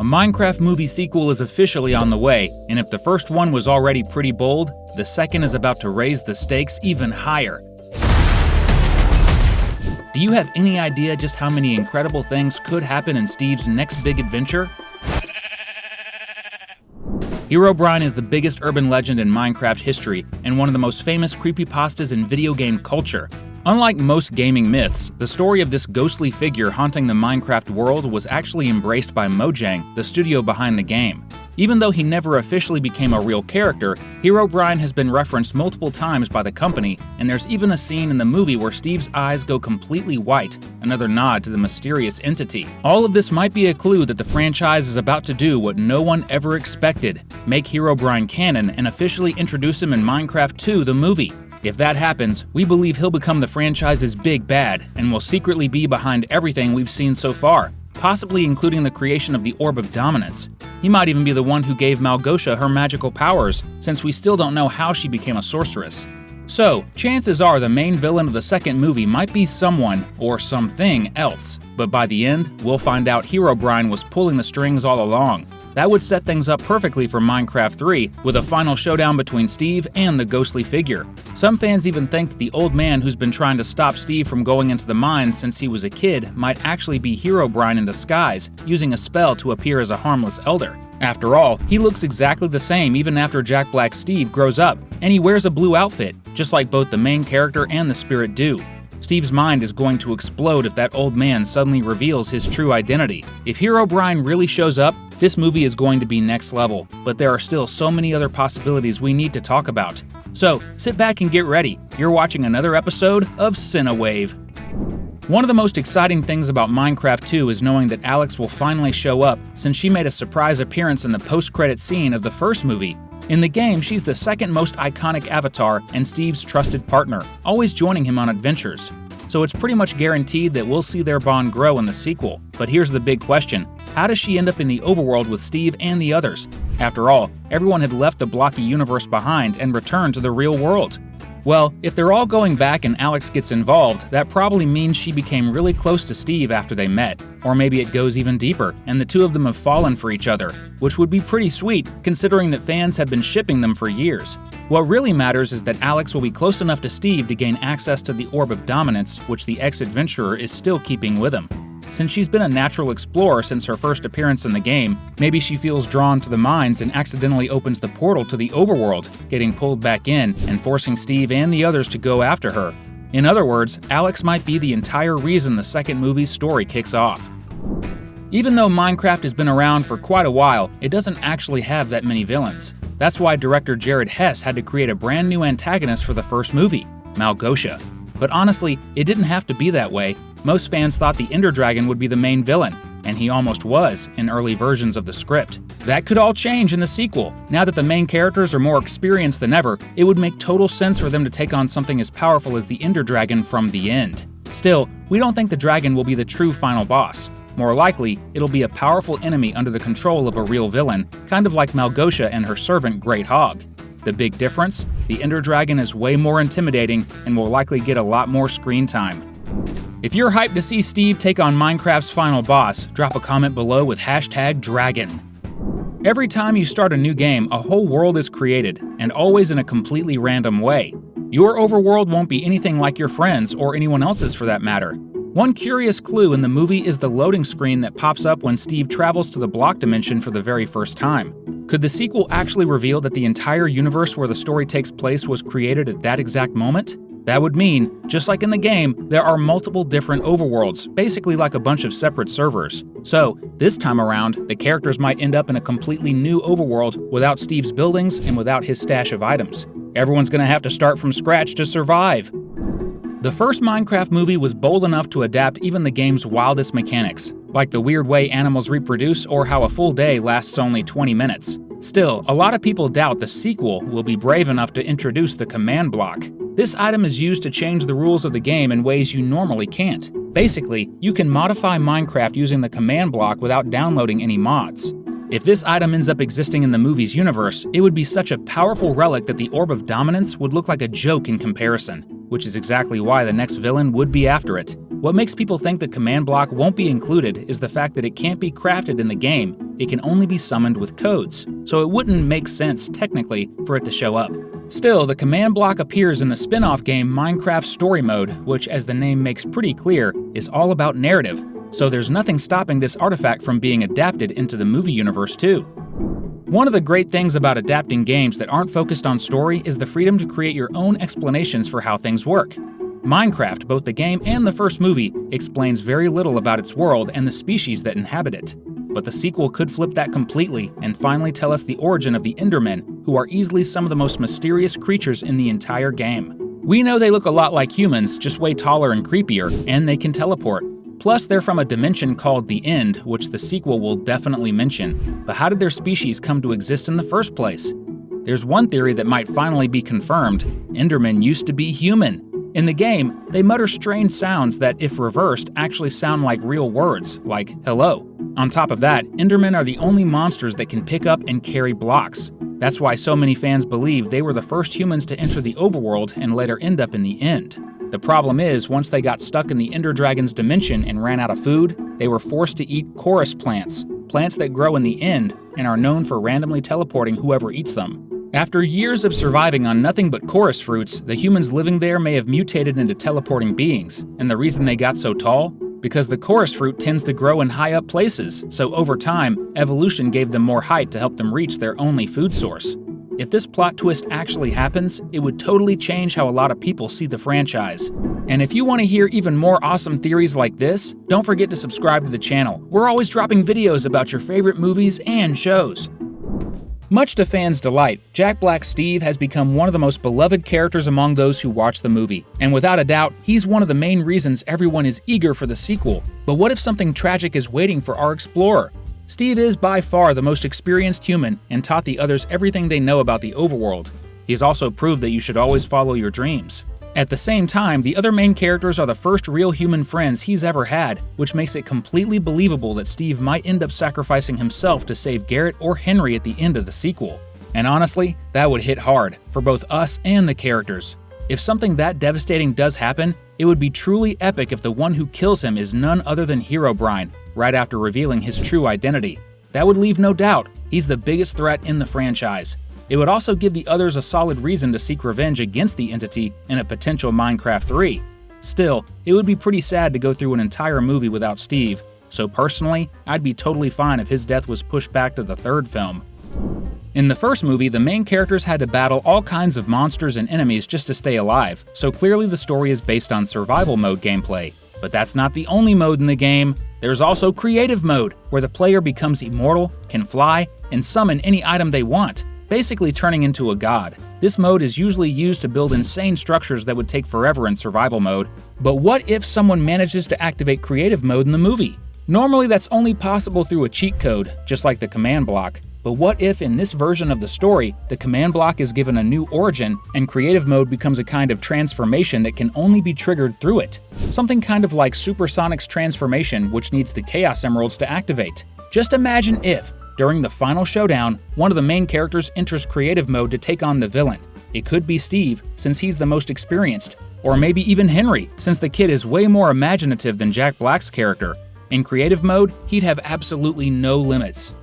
A Minecraft movie sequel is officially on the way, and if the first one was already pretty bold, the second is about to raise the stakes even higher. Do you have any idea just how many incredible things could happen in Steve's next big adventure? Herobrine is the biggest urban legend in Minecraft history and one of the most famous creepypastas in video game culture. Unlike most gaming myths, the story of this ghostly figure haunting the Minecraft world was actually embraced by Mojang, the studio behind the game. Even though he never officially became a real character, Herobrine has been referenced multiple times by the company, and there's even a scene in the movie where Steve's eyes go completely white, another nod to the mysterious entity. All of this might be a clue that the franchise is about to do what no one ever expected: make Herobrine canon and officially introduce him in Minecraft 2, the movie. If that happens, we believe he'll become the franchise's big bad, and will secretly be behind everything we've seen so far, possibly including the creation of the Orb of Dominance. He might even be the one who gave Małgosia her magical powers, since we still don't know how she became a sorceress. So, chances are the main villain of the second movie might be someone or something else, but by the end, we'll find out Herobrine was pulling the strings all along. That would set things up perfectly for Minecraft 3, with a final showdown between Steve and the ghostly figure. Some fans even think that the old man who's been trying to stop Steve from going into the mines since he was a kid might actually be Herobrine in disguise, using a spell to appear as a harmless elder. After all, he looks exactly the same even after Jack Black Steve grows up, and he wears a blue outfit, just like both the main character and the spirit do. Steve's mind is going to explode if that old man suddenly reveals his true identity. If Herobrine really shows up, this movie is going to be next level, but there are still so many other possibilities we need to talk about. So, sit back and get ready. You're watching another episode of Cinewave. One of the most exciting things about Minecraft 2 is knowing that Alex will finally show up, since she made a surprise appearance in the post-credit scene of the first movie. In the game, she's the second most iconic avatar and Steve's trusted partner, always joining him on adventures. So it's pretty much guaranteed that we'll see their bond grow in the sequel. But here's the big question: how does she end up in the overworld with Steve and the others? After all, everyone had left the blocky universe behind and returned to the real world. Well, if they're all going back and Alex gets involved, that probably means she became really close to Steve after they met. Or maybe it goes even deeper, and the two of them have fallen for each other, which would be pretty sweet considering that fans have been shipping them for years. What really matters is that Alex will be close enough to Steve to gain access to the Orb of Dominance, which the ex-adventurer is still keeping with him. Since she's been a natural explorer since her first appearance in the game, maybe she feels drawn to the mines and accidentally opens the portal to the overworld, getting pulled back in and forcing Steve and the others to go after her. In other words, Alex might be the entire reason the second movie's story kicks off. Even though Minecraft has been around for quite a while, it doesn't actually have that many villains. That's why director Jared Hess had to create a brand new antagonist for the first movie, Małgosia. But honestly, it didn't have to be that way. Most fans thought the Ender Dragon would be the main villain, and he almost was in early versions of the script. That could all change in the sequel. Now that the main characters are more experienced than ever, it would make total sense for them to take on something as powerful as the Ender Dragon from the end. Still, we don't think the dragon will be the true final boss. More likely, it'll be a powerful enemy under the control of a real villain, kind of like Małgosia and her servant Great Hog. The big difference? The Ender Dragon is way more intimidating and will likely get a lot more screen time. If you're hyped to see Steve take on Minecraft's final boss, drop a comment below with #dragon. Every time you start a new game, a whole world is created, and always in a completely random way. Your overworld won't be anything like your friends or anyone else's for that matter. One curious clue in the movie is the loading screen that pops up when Steve travels to the block dimension for the very first time. Could the sequel actually reveal that the entire universe where the story takes place was created at that exact moment? That would mean, just like in the game, there are multiple different overworlds, basically like a bunch of separate servers. So, this time around, the characters might end up in a completely new overworld without Steve's buildings and without his stash of items. Everyone's gonna have to start from scratch to survive. The first Minecraft movie was bold enough to adapt even the game's wildest mechanics, like the weird way animals reproduce or how a full day lasts only 20 minutes. Still, a lot of people doubt the sequel will be brave enough to introduce the command block. This item is used to change the rules of the game in ways you normally can't. Basically, you can modify Minecraft using the command block without downloading any mods. If this item ends up existing in the movie's universe, it would be such a powerful relic that the Orb of Dominance would look like a joke in comparison, which is exactly why the next villain would be after it. What makes people think the command block won't be included is the fact that it can't be crafted in the game, it can only be summoned with codes, so it wouldn't make sense, technically, for it to show up. Still, the command block appears in the spin-off game Minecraft Story Mode, which, as the name makes pretty clear, is all about narrative, so there's nothing stopping this artifact from being adapted into the movie universe too. One of the great things about adapting games that aren't focused on story is the freedom to create your own explanations for how things work. Minecraft, both the game and the first movie, explains very little about its world and the species that inhabit it. But the sequel could flip that completely and finally tell us the origin of the Endermen, who are easily some of the most mysterious creatures in the entire game. We know they look a lot like humans, just way taller and creepier, and they can teleport. Plus, they're from a dimension called the End, which the sequel will definitely mention. But how did their species come to exist in the first place? There's one theory that might finally be confirmed. Endermen used to be human. In the game, they mutter strange sounds that, if reversed, actually sound like real words, like hello. On top of that, Endermen are the only monsters that can pick up and carry blocks. That's why so many fans believe they were the first humans to enter the overworld and later end up in the End. The problem is, once they got stuck in the Ender Dragon's dimension and ran out of food, they were forced to eat chorus plants, plants that grow in the End and are known for randomly teleporting whoever eats them. After years of surviving on nothing but chorus fruits, the humans living there may have mutated into teleporting beings, and the reason they got so tall? Because the chorus fruit tends to grow in high up places, so over time, evolution gave them more height to help them reach their only food source. If this plot twist actually happens, it would totally change how a lot of people see the franchise. And if you want to hear even more awesome theories like this, don't forget to subscribe to the channel. We're always dropping videos about your favorite movies and shows. Much to fans' delight, Jack Black's Steve has become one of the most beloved characters among those who watch the movie, and without a doubt, he's one of the main reasons everyone is eager for the sequel. But what if something tragic is waiting for our explorer? Steve is by far the most experienced human and taught the others everything they know about the overworld. He's also proved that you should always follow your dreams. At the same time, the other main characters are the first real human friends he's ever had, which makes it completely believable that Steve might end up sacrificing himself to save Garrett or Henry at the end of the sequel. And honestly, that would hit hard, for both us and the characters. If something that devastating does happen, it would be truly epic if the one who kills him is none other than Herobrine, right after revealing his true identity. That would leave no doubt, he's the biggest threat in the franchise. It would also give the others a solid reason to seek revenge against the entity in a potential Minecraft 3. Still, it would be pretty sad to go through an entire movie without Steve, so personally, I'd be totally fine if his death was pushed back to the third film. In the first movie, the main characters had to battle all kinds of monsters and enemies just to stay alive, so clearly the story is based on survival mode gameplay. But that's not the only mode in the game. There's also creative mode, where the player becomes immortal, can fly, and summon any item they want, basically turning into a god. This mode is usually used to build insane structures that would take forever in survival mode. But what if someone manages to activate creative mode in the movie? Normally that's only possible through a cheat code, just like the command block. But what if in this version of the story, the command block is given a new origin and creative mode becomes a kind of transformation that can only be triggered through it? Something kind of like Supersonic's transformation, which needs the Chaos Emeralds to activate. Just imagine if, during the final showdown, one of the main characters enters creative mode to take on the villain. It could be Steve, since he's the most experienced, or maybe even Henry, since the kid is way more imaginative than Jack Black's character. In creative mode, he'd have absolutely no limits.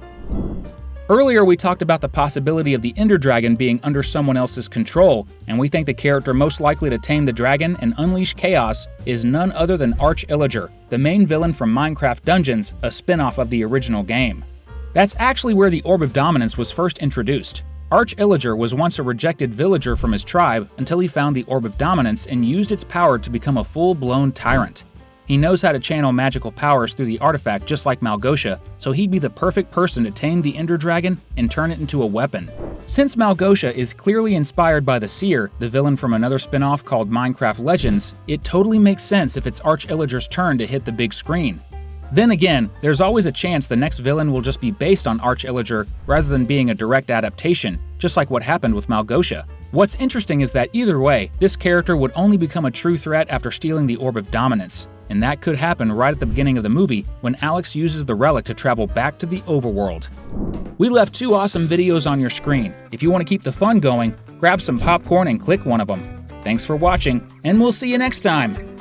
Earlier we talked about the possibility of the Ender Dragon being under someone else's control, and we think the character most likely to tame the dragon and unleash chaos is none other than Arch-Illager, the main villain from Minecraft Dungeons, a spin-off of the original game. That's actually where the Orb of Dominance was first introduced. Arch-Illager was once a rejected villager from his tribe until he found the Orb of Dominance and used its power to become a full-blown tyrant. He knows how to channel magical powers through the artifact just like Malgosha, so he'd be the perfect person to tame the Ender Dragon and turn it into a weapon. Since Malgosha is clearly inspired by the Seer, the villain from another spin-off called Minecraft Legends, it totally makes sense if it's Arch-Illager's turn to hit the big screen. Then again, there's always a chance the next villain will just be based on Arch-Illager rather than being a direct adaptation, just like what happened with Malgosha. What's interesting is that either way, this character would only become a true threat after stealing the Orb of Dominance. And that could happen right at the beginning of the movie when Alex uses the relic to travel back to the overworld. We left 2 awesome videos on your screen. If you want to keep the fun going, grab some popcorn and click one of them. Thanks for watching, and we'll see you next time!